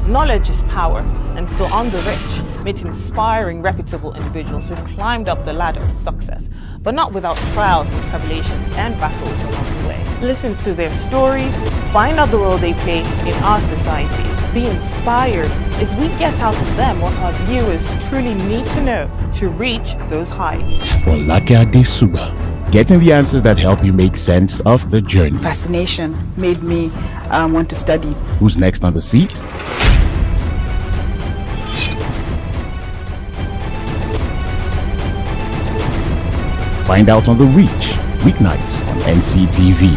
Knowledge is power, and so on the rich, meet inspiring, reputable individuals who've climbed up the ladder of success, but not without trials and tribulations and battles along the way. Listen to their stories, find out the role they play in our society, be inspired as we get out of them what our viewers truly need to know to reach those heights. Folake, getting the answers that help you make sense of the journey. Fascination made me want to study. Who's next on the seat? Find out on The Reach, weeknights on NCTV.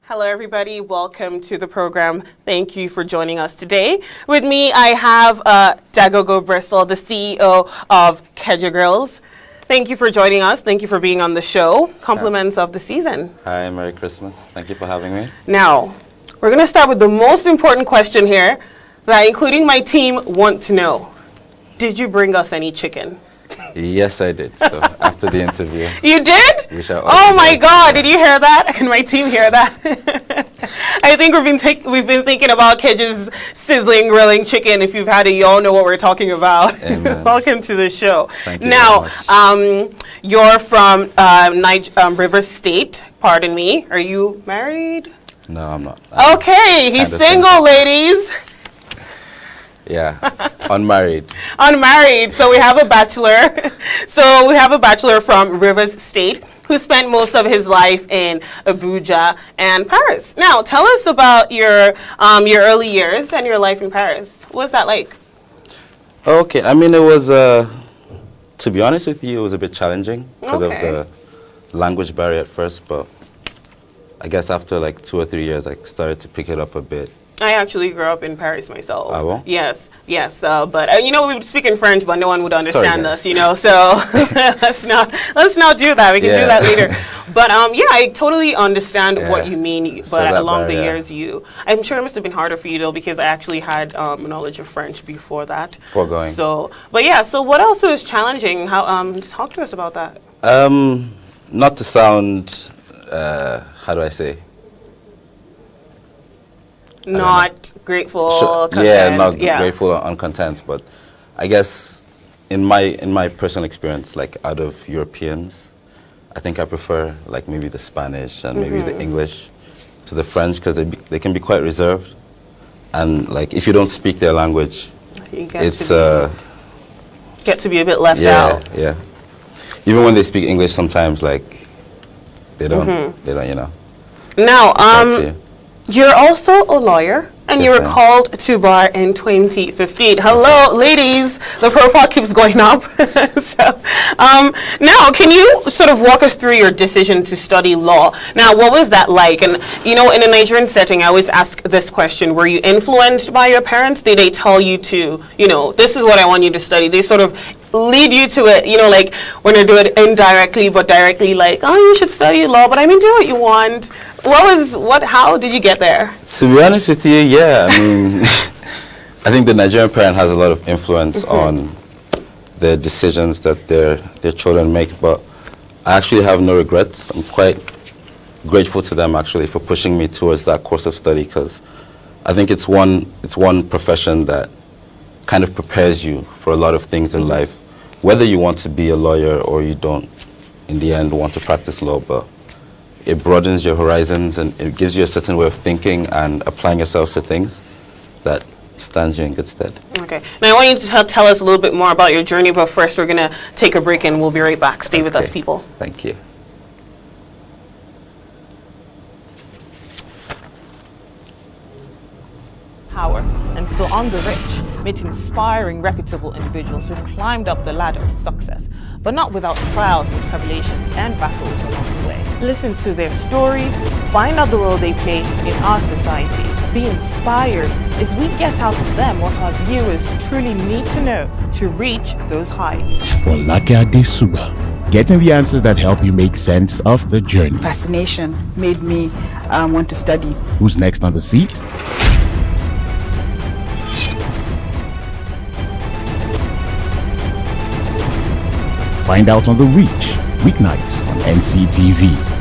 Hello everybody, welcome to the program. Thank you for joining us today. With me I have Dagogo Bristol, the CEO of Keja Girls. Thank you for joining us. Thank you for being on the show. Compliments of the season. Hi, Merry Christmas. Thank you for having me. Now, we're going to start with the most important question here that including my team want to know. Did you bring us any chicken? Yes, I did. So after the interview, you did? We shall. Oh my God! Did you hear that? Can my team hear that? I think we've been thinking about Keja's sizzling, grilling chicken. If you've had it, you all know what we're talking about. Welcome to the show. Thank you now, very much. You're from River State. Pardon me. Are you married? No, I'm not. Okay, he's single, ladies. Yeah, unmarried. Unmarried. So we have a bachelor. So we have a bachelor from Rivers State who spent most of his life in Abuja and Paris. Now, tell us about your early years and your life in Paris. What was that like? Okay, I mean, it was, to be honest with you, it was a bit challenging because of the language barrier at first, but I guess after like 2 or 3 years, I started to pick it up a bit. I actually grew up in Paris myself. Ah, well? Yes, yes. But you know, we would speak in French, but no one would understand us. You know, so let's not do that. We can do that later. But yeah, I totally understand what you mean. But along the years, I'm sure it must have been harder for you though, because I actually had knowledge of French before that. Foregoing. So, but yeah. So what else was challenging? How talk to us about that. Not to sound, how do I say? Not grateful, content. Yeah, not grateful or uncontent, but I guess in my personal experience, like out of Europeans, I think I prefer like maybe the Spanish and maybe the English to the French, because they can be quite reserved, and like if you don't speak their language, it's get to be a bit left out. Yeah. Even when they speak English, sometimes like they don't, you know. Now, you're also a lawyer, and you were called to bar in 2015. Hello, ladies. The profile keeps going up. So, now, can you sort of walk us through your decision to study law? Now, what was that like? And, you know, in a Nigerian setting, I always ask this question. Were you influenced by your parents? Did they tell you to, you know, this is what I want you to study? They sort of lead you to it, you know, like when they do it indirectly but directly, like, oh, you should study law, but I mean, do what you want. How did you get there? To be honest with you, yeah, I mean, I think the Nigerian parent has a lot of influence on the decisions that their children make, but I actually have no regrets. I'm quite grateful to them actually for pushing me towards that course of study, because I think it's one profession that kind of prepares you for a lot of things in life, whether you want to be a lawyer or you don't in the end want to practice law, but it broadens your horizons and it gives you a certain way of thinking and applying yourself to things that stands you in good stead. Okay. Now I want you to tell us a little bit more about your journey, but first we're going to take a break and we'll be right back. Stay with us, people. Thank you. Power, and so on the rich, meet inspiring, reputable individuals who've climbed up the ladder of success, but not without trials and tribulations and battles along the way. Listen to their stories, find out the role they play in our society, be inspired as we get out of them what our viewers truly need to know to reach those heights. Folake, getting the answers that help you make sense of the journey. Fascination made me want to study. Who's next on the seat? Find out on The Reach, weeknights on NCTV.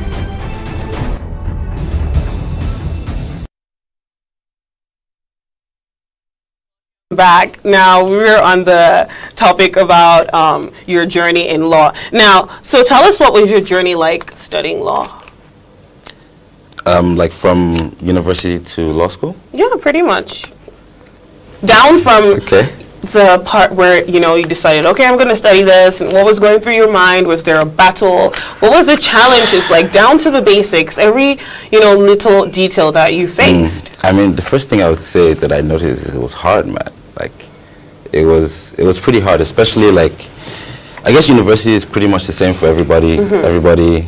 Back. Now we're on the topic about your journey in law. Now, so tell us, what was your journey like studying law? Like from university to law school? Yeah, pretty much. Down from the part where, you know, you decided, okay, I'm going to study this, and what was going through your mind? Was there a battle? What was the challenges like, down to the basics, every, you know, little detail that you faced? I mean, the first thing I would say that I noticed is it was hard, man. Like, it was pretty hard, especially like, I guess university is pretty much the same for everybody. Everybody,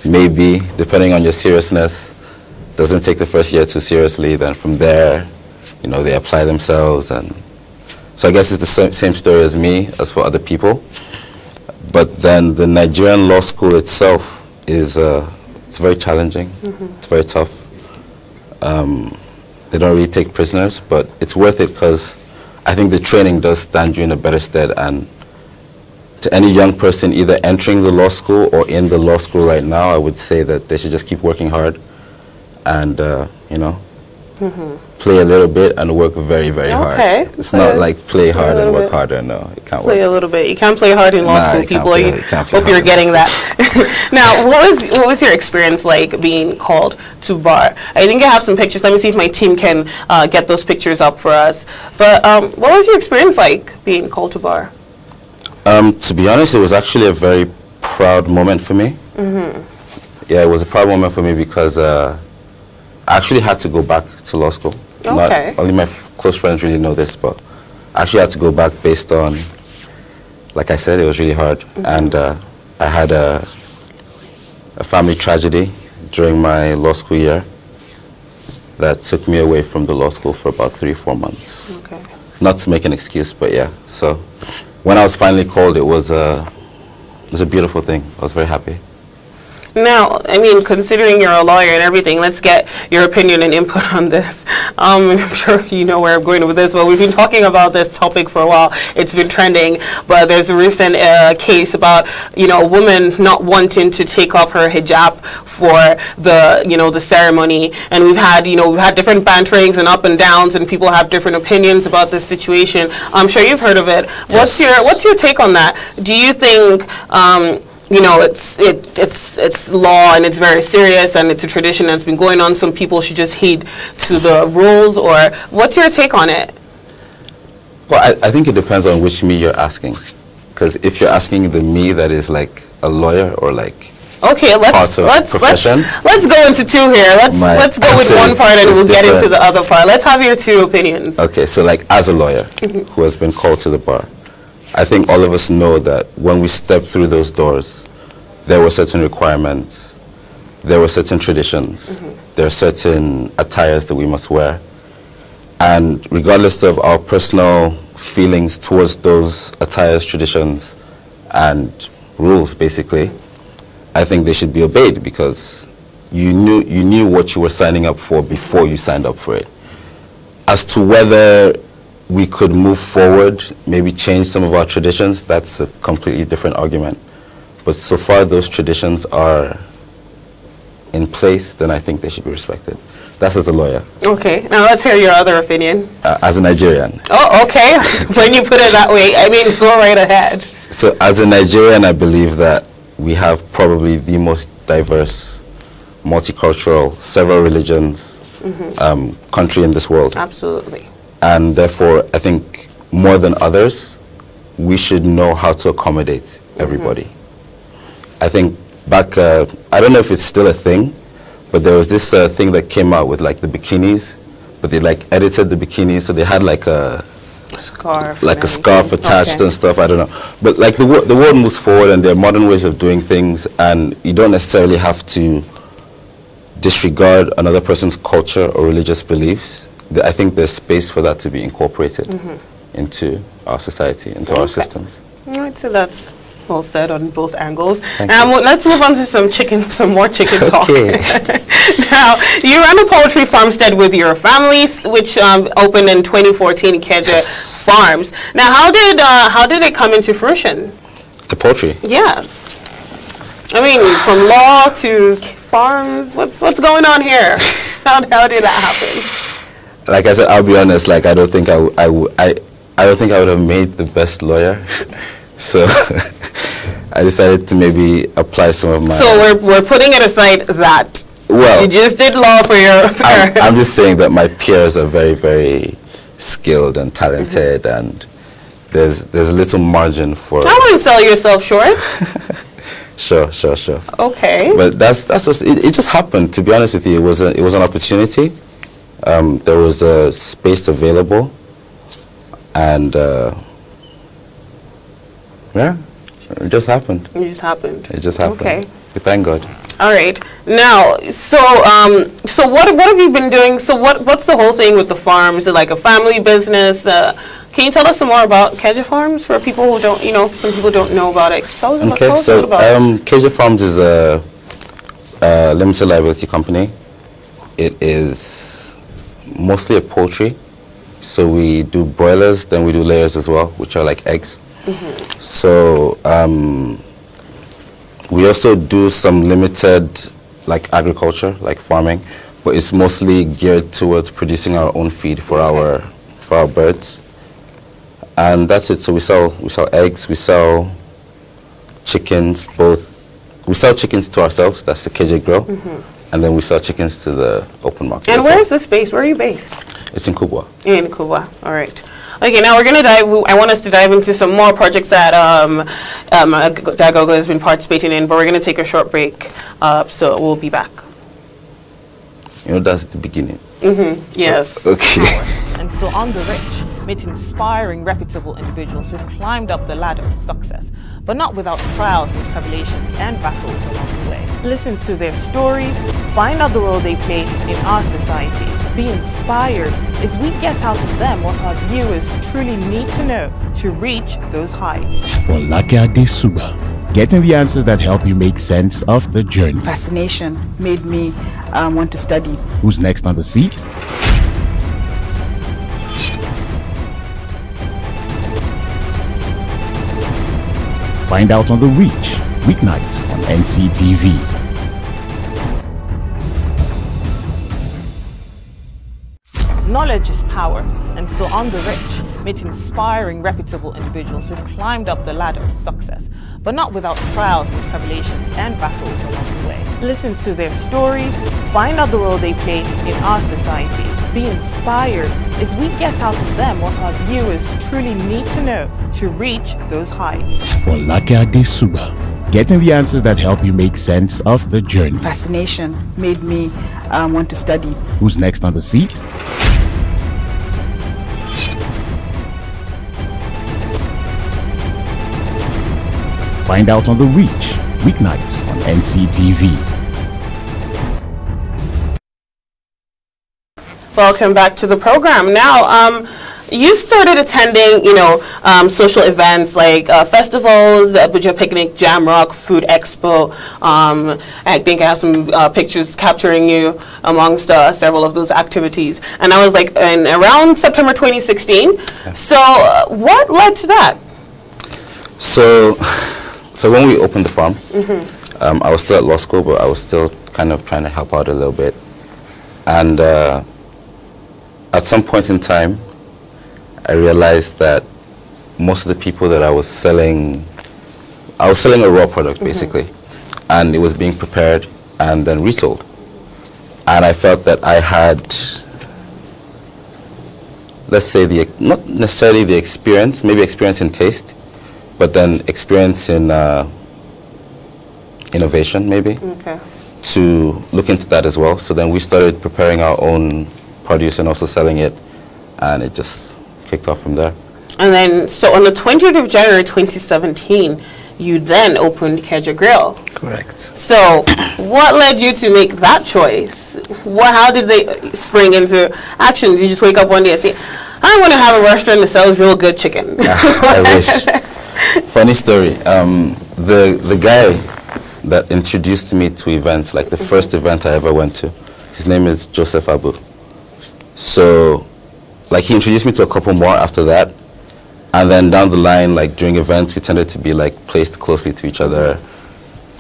maybe, depending on your seriousness, doesn't take the first year too seriously. Then from there, you know, they apply themselves, and so I guess it's the same story as me, as for other people. But then the Nigerian law school itself is, it's very challenging. It's very tough. They don't really take prisoners, but it's worth it because I think the training does stand you in a better stead. And to any young person either entering the law school or in the law school right now, I would say that they should just keep working hard and, you know, play a little bit and work very, very hard. It's not like play hard and work harder. No, it can't play work. a little bit. You can't play hard in law school, people. I hope you're getting that. Now, what was your experience like being called to bar? I think I have some pictures. Let me see if my team can get those pictures up for us. But what was your experience like being called to bar? To be honest, it was actually a very proud moment for me. Yeah, it was a proud moment for me because I actually had to go back to law school. Not only my close friends really know this, but I actually had to go back based on, like I said, it was really hard. And I had a family tragedy during my law school year that took me away from the law school for about 3 or 4 months. Not to make an excuse, but yeah. So when I was finally called, it was a beautiful thing. I was very happy. Now, I mean, considering you're a lawyer and everything, let's get your opinion and input on this. I'm sure you know where I'm going with this, but we've been talking about this topic for a while. It's been trending, but there's a recent case about, you know, a woman not wanting to take off her hijab for the, you know, the ceremony. And we've had, you know, we've had different banterings and up and downs, and people have different opinions about this situation. I'm sure you've heard of it. What's your take on that? Do you think you know, it's law and it's very serious and it's a tradition that's been going on, some people should just heed to the rules, or what's your take on it? Well, I think it depends on which me you're asking. Because if you're asking the me that is like a lawyer or like let's go into two here. Let's go with one part and we'll get into the other part. Let's have your two opinions. Okay, so like as a lawyer who has been called to the bar, I think all of us know that when we stepped through those doors, there were certain requirements, there were certain traditions, there are certain attires that we must wear. And regardless of our personal feelings towards those attires, traditions, and rules, basically, I think they should be obeyed because you knew what you were signing up for before you signed up for it. As to whether we could move forward, maybe change some of our traditions, that's a completely different argument. But so far those traditions are in place, then I think they should be respected. That's as a lawyer. Okay, now let's hear your other opinion. As a Nigerian. Oh, okay. When you put it that way, I mean, go right ahead. So as a Nigerian, I believe that we have probably the most diverse, multicultural, several religions country in this world. Absolutely. And therefore, I think more than others, we should know how to accommodate everybody. I think back, I don't know if it's still a thing, but there was this thing that came out with like the bikinis, but they like edited the bikinis, so they had like a scarf, attached and stuff. I don't know, but like the world moves forward, and there are modern ways of doing things, and you don't necessarily have to disregard another person's culture or religious beliefs. I think there's space for that to be incorporated into our society, into our systems. All right, so that's well said on both angles. Let's move on to some more chicken talk. Now, you ran a poultry farmstead with your family, which opened in 2014, Keja Farms. Now, how did it come into fruition? The poultry? Yes. I mean, from law to farms, what's going on here? How did that happen? like I said, I'll be honest. Like I don't think I don't think I would have made the best lawyer. So I decided to maybe apply some of my. So we're putting it aside that. Well, you just did law for your. I'm just saying that my peers are very, very skilled and talented, and there's a little margin for. I wouldn't sell yourself short. Sure. Okay. But that's just it just happened. To be honest with you, it was an opportunity. There was a space available, and yeah, it just happened. It just happened. It just happened. Okay. We thank God. All right. Now, so what have you been doing? So what's the whole thing with the farm? Is it like a family business? Can you tell us some more about Keja Farms for people who don't, some people don't know about it? Tell us about it. Keja Farms is a limited liability company. It is mostly a poultry. So we do broilers, then we do layers as well, which are like eggs. So we also do some limited like agriculture, like farming, but it's mostly geared towards producing our own feed for our birds. And that's it. So we sell eggs, we sell chickens, we sell chickens to ourselves, that's the KJ Grill, and then we sell chickens to the open market. And where is this based? Where are you based? It's in Kubwa. In Kubwa, all right. Okay, now we're going to I want us to dive into some more projects that Dagogo has been participating in, but we're going to take a short break, so we'll be back. That's the beginning. Yes. Okay. And so on the rich, meet inspiring, reputable individuals who've climbed up the ladder of success, but not without trials and tribulations and battles along the way. Listen to their stories, find out the role they play in our society, be inspired as we get out of them what our viewers truly need to know to reach those heights. Folake Suba, getting the answers that help you make sense of the journey. Fascination made me want to study. Who's next on the seat? Find out on The Reach, weeknights on NCTV. Knowledge is power, and so on the rich, meet inspiring, reputable individuals who've climbed up the ladder of success, but not without trials and tribulations and battles along the way. Listen to their stories, find out the role they play in our society, be inspired as we get out of them what our viewers truly need to know to reach those heights. Folake Suba, getting the answers that help you make sense of the journey. Fascination made me want to study. Who's next on the seat? Find out on The Reach, weeknights on NCTV. Welcome back to the program. Now, you started attending, social events like festivals, Abuja Picnic, Jam Rock, Food Expo. I think I have some pictures capturing you amongst several of those activities. And I was like, around September 2016. Yeah. So, what led to that? So when we opened the farm, I was still at law school, but I was still kind of trying to help out a little bit. And at some point in time, I realized that most of the people that I was selling a raw product basically, and it was being prepared and then resold. And I felt that I had, let's say, not necessarily the experience, maybe experience in taste, but then experience in innovation maybe, to look into that as well. So then we started preparing our own produce and also selling it, and it just kicked off from there. And then, so on the 20th of January 2017, you then opened Keja Grill. Correct. So what led you to make that choice? How did they spring into action? Did you just wake up one day and say, I want to have a restaurant that sells real good chicken? I wish. Funny story. The guy that introduced me to events, like the first event I ever went to, his name is Joseph Abu. So, like, he introduced me to a couple more after that, and then down the line, like during events, we tended to be like placed closely to each other,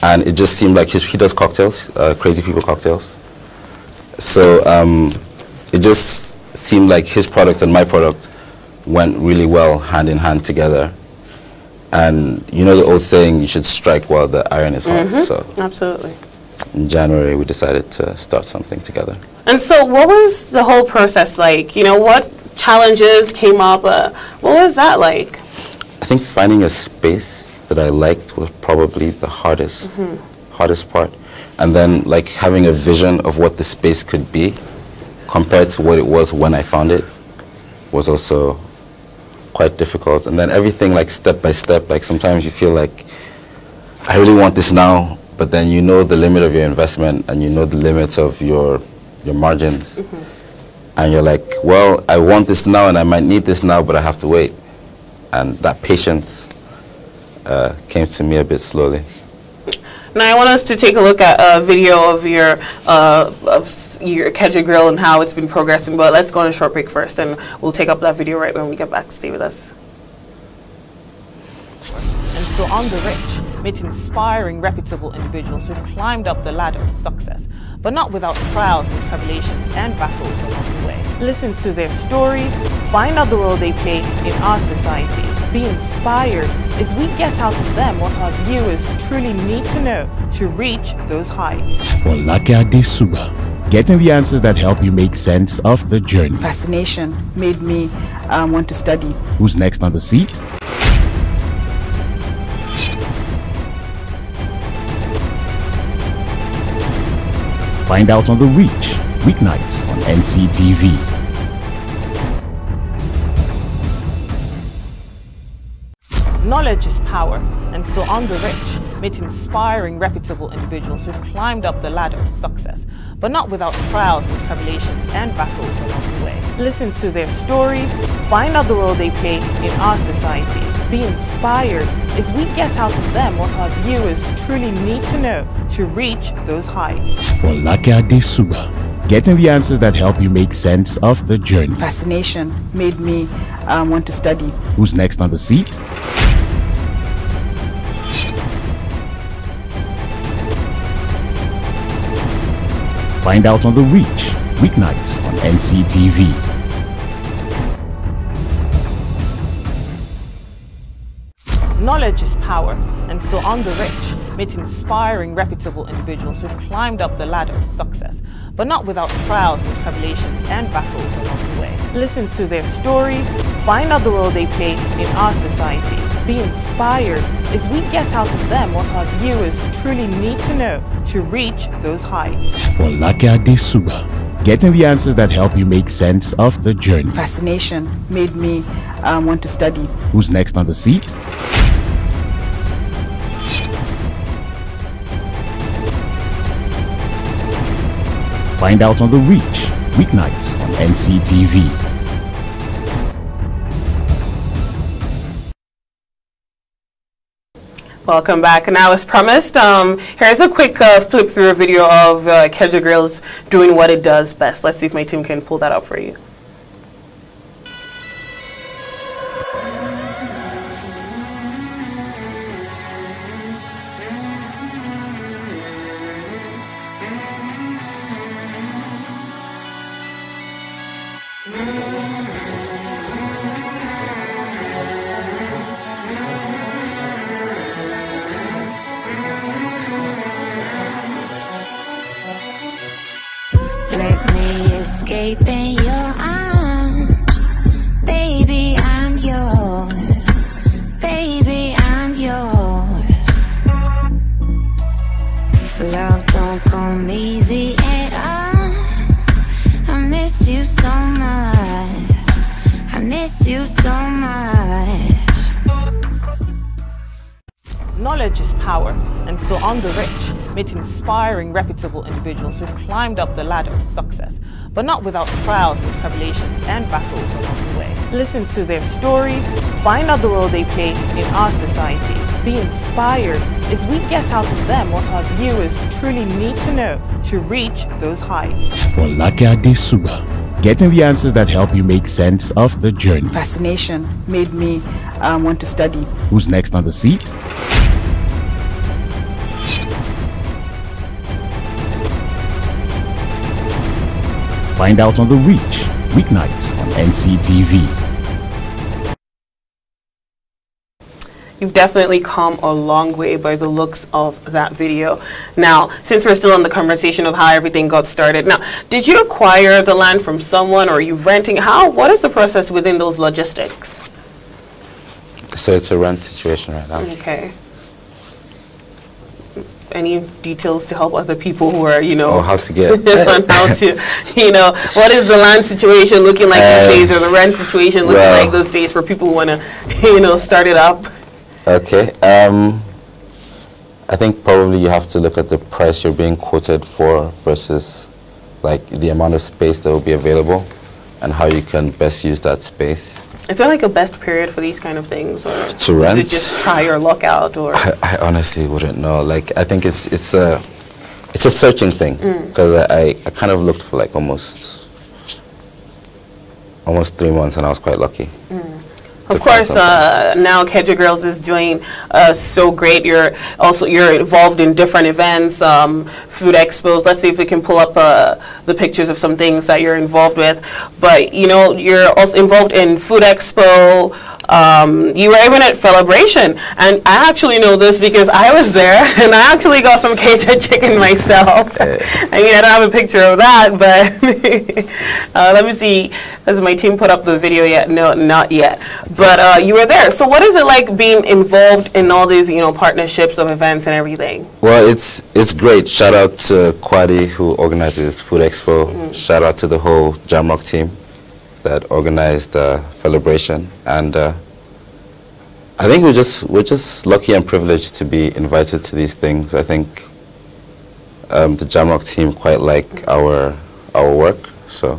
and it just seemed like he does cocktails, Crazy People cocktails. So it just seemed like his product and my product went really well hand in hand together. And you know the old saying, you should strike while the iron is hot. So absolutely. In January, we decided to start something together. And so what was the whole process like? You know, what challenges came up? What was that like? I think finding a space that I liked was probably the hardest part. And then like having a vision of what the space could be compared to what it was when I found it was also quite difficult. And then everything like step by step, like sometimes you feel like I really want this now, but then you know the limit of your investment and you know the limits of your margins. And you're like, well, I want this now and I might need this now, but I have to wait. And that patience came to me a bit slowly. Now I want us to take a look at a video of your Kedja Grill and how it's been progressing, but let's go on a short break first and we'll take up that video right when we get back. Stay with us. And so on the rich, meet inspiring, reputable individuals who've climbed up the ladder of success, but not without trials and tribulations and battles along the way. Listen to their stories, find out the role they play in our society, be inspired as we get out of them what our viewers truly need to know to reach those heights. Folake, getting the answers that help you make sense of the journey. Fascination made me want to study. Who's next on the seat? Find out on The Reach, weeknights on NCTV. Knowledge is power, and so on the rich, meet inspiring, reputable individuals who've climbed up the ladder of success, but not without trials and tribulations and battles along the way. Listen to their stories, find out the role they play in our society, be inspired as we get out of them what our viewers truly need to know to reach those heights. Folake, getting the answers that help you make sense of the journey. Fascination made me want to study. Who's next on the seat? Find out on The Reach, weeknights on NCTV. Knowledge is power, and so on the rich, meet inspiring, reputable individuals who've climbed up the ladder of success, but not without trials and tribulations and battles along the way. Listen to their stories, find out the role they play in our society, be inspired as we get out of them what our viewers truly need to know to reach those heights. Folake, getting the answers that help you make sense of the journey. Fascination made me want to study. Who's next on the seat? Find out on The Reach, weeknights on NCTV. Welcome back. Now, as promised, here's a quick flip through a video of Kedja Grill's doing what it does best. Let's see if my team can pull that up for you. Let me escape in your arms. Baby, I'm yours. Baby, I'm yours. Love don't come easy at all. I miss you so much. I miss you so much. Knowledge is power, and so on the rich, meet inspiring, reputable individuals who've climbed up the ladder of success, but not without trials and tribulations and battles along the way. Listen to their stories, find out the role they play in our society, be inspired as we get out of them what our viewers truly need to know to reach those heights. Folake, getting the answers that help you make sense of the journey. Fascination made me want to study. Who's next on the seat? Find out on The Reach, weeknights on NCTV. You've definitely come a long way by the looks of that video. Now, since we're still in the conversation of how everything got started, now, did you acquire the land from someone, or are you renting? What is the process within those logistics? So it's a rent situation right now. Okay. Any details to help other people who are, you know, how to get on how to, you know, what is the land situation looking like these days, or the rent situation looking like those days for people who want to, you know, start it up? Okay. I think probably you have to look at the price you're being quoted for versus like the amount of space that will be available and how you can best use that space. Is there like a best period for these kind of things, or to rent? Is it just try your luck out, or? I honestly wouldn't know. Like, I think it's a searching thing, because I kind of looked for like almost 3 months, and I was quite lucky. Of course, now Kedja Girls is doing so great. You're involved in different events, food expos. Let's see if we can pull up the pictures of some things that you're involved with. But you know, you're also involved in food expo. You were even at Celebration, and I actually know this because I was there, and I actually got some Cajun chicken myself. I mean, I don't have a picture of that, but let me see. Has my team put up the video yet? No, not yet. But you were there. So what is it like being involved in all these, you know, partnerships of events and everything? Well, it's great. Shout out to Kwadi, who organizes Food Expo. Shout out to the whole Jamrock team that organized Celebration, and I think we're just lucky and privileged to be invited to these things. I think the Jamrock team quite like our work, so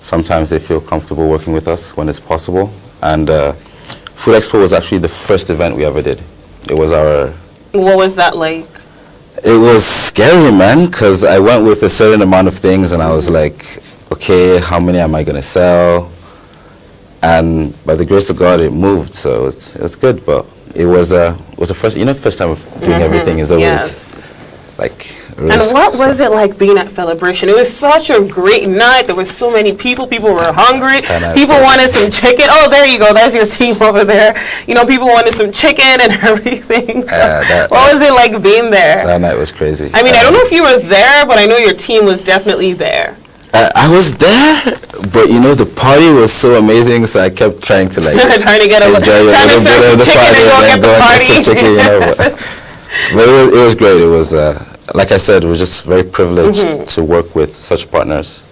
sometimes they feel comfortable working with us when it's possible. And Food Expo was actually the first event we ever did. It was our... What was that like? It was scary, man, because I went with a certain amount of things, and I was like, okay, how many am I going to sell? And by the grace of God, it moved, so it's good. But it was the first, you know, first time of doing everything is always like. Really. And what was it like being at Celebration? It was such a great night. There were so many people. People were hungry. People wanted some chicken. Oh, there you go. That's your team over there. You know, people wanted some chicken and everything. So what was it like being there? That night was crazy. I mean, I don't know if you were there, but I know your team was definitely there. I was there, but you know, the party was so amazing, so I kept trying to like trying to get a enjoy a little bit of the party and then go and get some chicken, you know. But it was great. It was, like I said, it was just very privileged to work with such partners.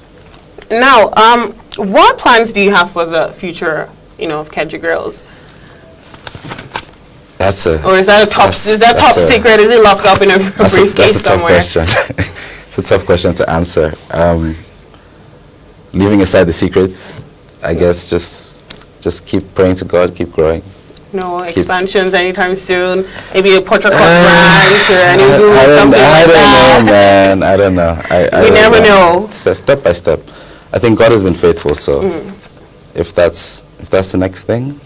Now, what plans do you have for the future, you know, of Kedja Girls? Or is that top secret? Is it locked up in a briefcase somewhere? That's a tough question. It's a tough question to answer. Leaving aside the secrets, I guess just keep praying to God, keep growing. No expansions anytime soon? Maybe a Port Harcourt branch or any something like that? I don't know, man. I don't know. We never know. Step by step. I think God has been faithful, so if that's the next thing.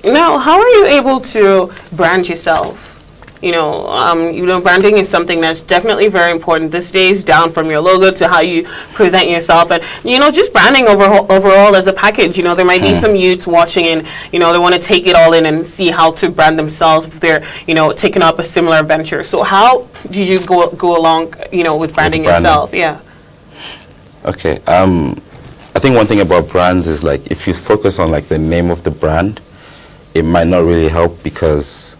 Now, how are you able to brand yourself? You know, branding is something that's definitely very important these days, down from your logo to how you present yourself, and you know, just branding overall as a package. You know, there might be some youths watching, and you know, they want to take it all in and see how to brand themselves if they're, you know, taking up a similar venture. So how did you go along, you know, with branding yourself? Yeah. Okay. I think one thing about brands is like if you focus on like the name of the brand, it might not really help, because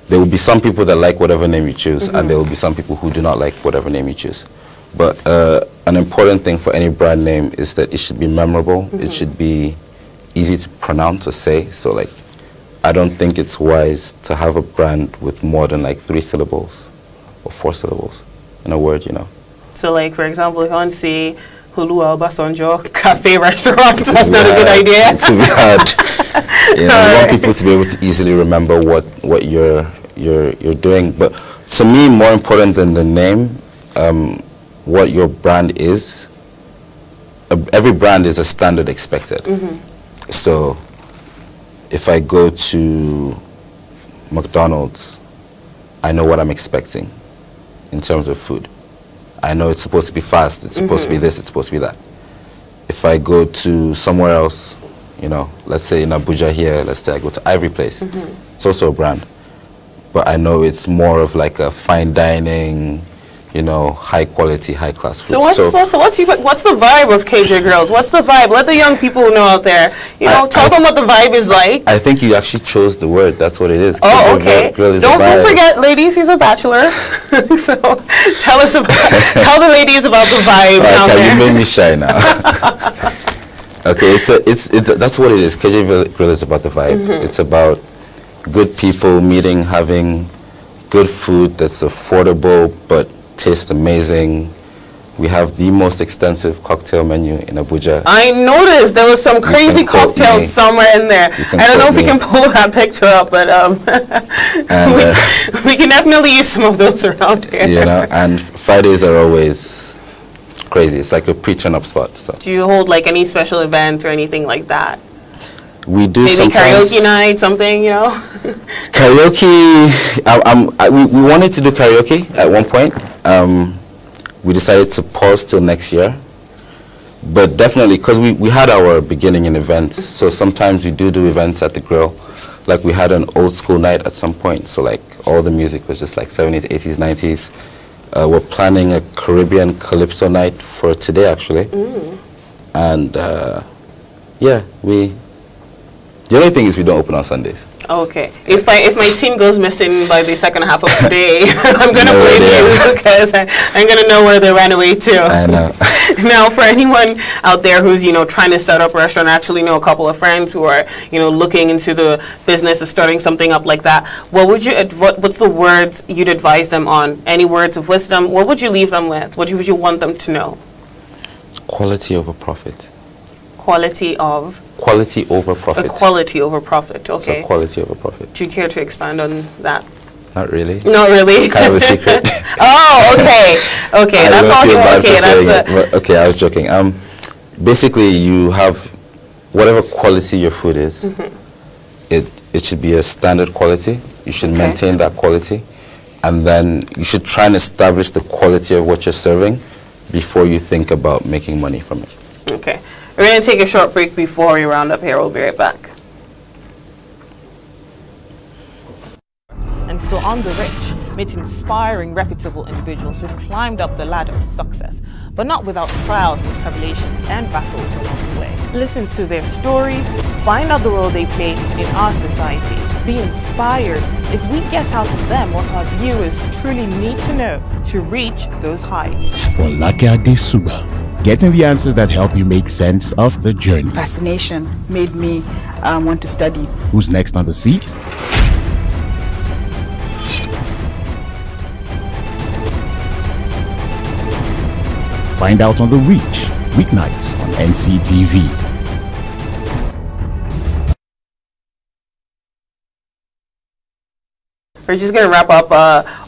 there will be some people that like whatever name you choose, and there will be some people who do not like whatever name you choose. But an important thing for any brand name is that it should be memorable. It should be easy to pronounce or say. So like, I don't think it's wise to have a brand with more than like 3 syllables or 4 syllables in a word, you know. So like, for example, if I want to say Hulua Basanjo Cafe Restaurant, that's not a good idea. It's too hard. You know, we want people to be able to easily remember what you're doing. But to me, more important than the name, what your brand is. Every brand is a standard expected. So if I go to McDonald's, I know what I'm expecting in terms of food. I know it's supposed to be fast, it's supposed to be this, it's supposed to be that. If if I go to somewhere else, you know, let's say in Abuja here, let's say I go to Ivory Place. It's also a brand. But I know it's more of like a fine dining, you know, high quality, high class food. So what's the vibe of KJ Grills? What's the vibe? Let the young people know out there. You know, tell them what the vibe is like. I think you actually chose the word. That's what it is. Oh, KJ okay. Grill is Don't a vibe. forget, ladies, he's a bachelor. So tell the ladies about the vibe out there. You made me shy now. Okay, that's what it is. KJ Grill is about the vibe. It's about good people meeting, having good food that's affordable but tastes amazing. We have the most extensive cocktail menu in Abuja. I noticed there was some crazy cocktails somewhere in there. I don't know if we can pull that picture up, but we can definitely use some of those around here. You know, and Fridays are always crazy. It's like a pre-turn-up spot. So. Do you hold like any special events or anything like that? We do maybe sometimes. Karaoke night, something, you know? Karaoke, we wanted to do karaoke at one point. We decided to pause till next year. But definitely, because we had our beginning in events, so sometimes we do events at the grill. Like we had an old school night at some point, so like all the music was just like 70s, 80s, 90s. We're planning a Caribbean Calypso night for today, actually. And yeah, the only thing is we don't open on Sundays. Okay. If my team goes missing by the second half of today, I'm going to blame you because I'm going to know where they ran away to. I know. Now, for anyone out there who's, you know, trying to start up a restaurant, I actually know a couple of friends who are, you know, looking into the business of starting something up like that. What's the words you'd advise them on? Any words of wisdom? What would you leave them with? What would you want them to know? Quality over profit. Quality of? Quality over profit. Quality over profit, okay. So quality over profit. Do you care to expand on that? Not really. Not really? It's kind of a secret. Oh, okay. Okay, that's all. Okay, I was joking. Basically, you have whatever quality your food is, it should be a standard quality. You should maintain that quality. And then you should try and establish the quality of what you're serving before you think about making money from it. Okay. We're going to take a short break before we round up here. We'll be right back. And so on the rich, meet inspiring, reputable individuals who've climbed up the ladder of success, but not without trials and tribulations and battles along the way. Listen to their stories, find out the role they play in our society, be inspired as we get out of them what our viewers truly need to know to reach those heights. Folake Suba. Getting the answers that help you make sense of the journey. Fascination made me want to study. Who's next on the seat? Find out on The Reach, weeknights on NCTV. We're just going to wrap up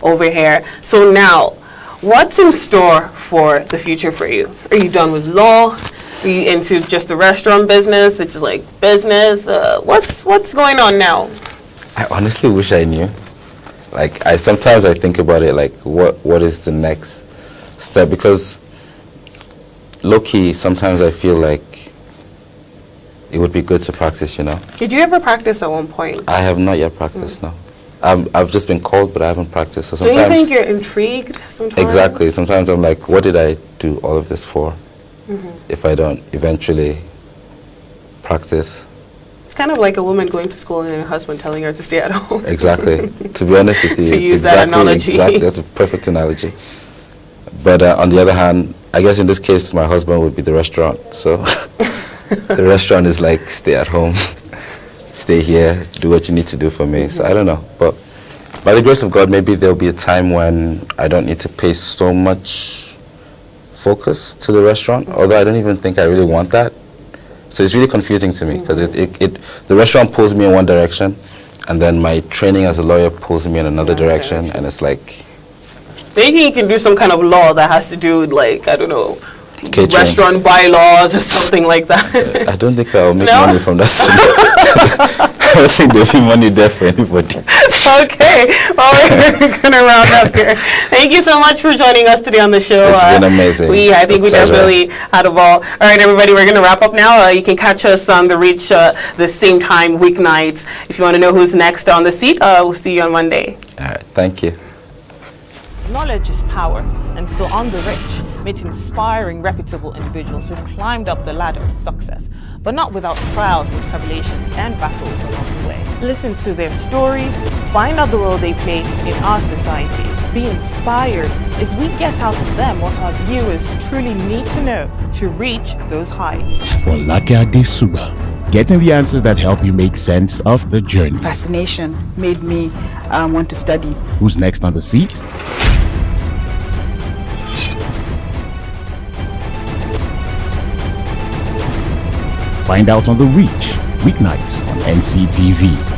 over here. So now, what's in store for the future for you? Are you done with law? Are you into just the restaurant business, which is like business? What's going on now? I honestly wish I knew. Like, sometimes I think about it, like, what is the next step? Because low-key, sometimes I feel like it would be good to practice, you know. Did you ever practice at one point? I have not yet practiced, no. I've just been called, but I haven't practiced. So sometimes, do you think you're intrigued sometimes? Exactly. Sometimes I'm like, what did I do all of this for if I don't eventually practice? It's kind of like a woman going to school and her husband telling her to stay at home. Exactly. To be honest with you, to use that analogy. That's a perfect analogy. But on the other hand, I guess in this case, my husband would be the restaurant. So the restaurant is like, stay at home. Stay here, do what you need to do for me. So I don't know, but by the grace of God, maybe there'll be a time when I don't need to pay so much focus to the restaurant, although I don't even think I really want that. So it's really confusing to me because the restaurant pulls me in one direction and then my training as a lawyer pulls me in another direction, and it's like... Thinking you can do some kind of law that has to do with, like, I don't know, catering. Restaurant bylaws or something like that. I don't think I'll make money from that. don't think there'll be money there for anybody. Okay, well, we're going to round up here. Thank you so much for joining us today on the show. It's been amazing. I think we definitely had a ball. All right, everybody, we're going to wrap up now. You can catch us on The Reach the same time, weeknights. If you want to know who's next on the seat, we'll see you on Monday. All right, thank you. Knowledge is power, and so on The Rich, meet inspiring, reputable individuals who've climbed up the ladder of success, but not without trials and tribulations and battles along the way. Listen to their stories, find out the role they play in our society, be inspired as we get out of them what our viewers truly need to know to reach those heights. Folake, getting the answers that help you make sense of the journey. Fascination made me want to study. Who's next on the seat? Find out on The Reach, weeknights on NCTV.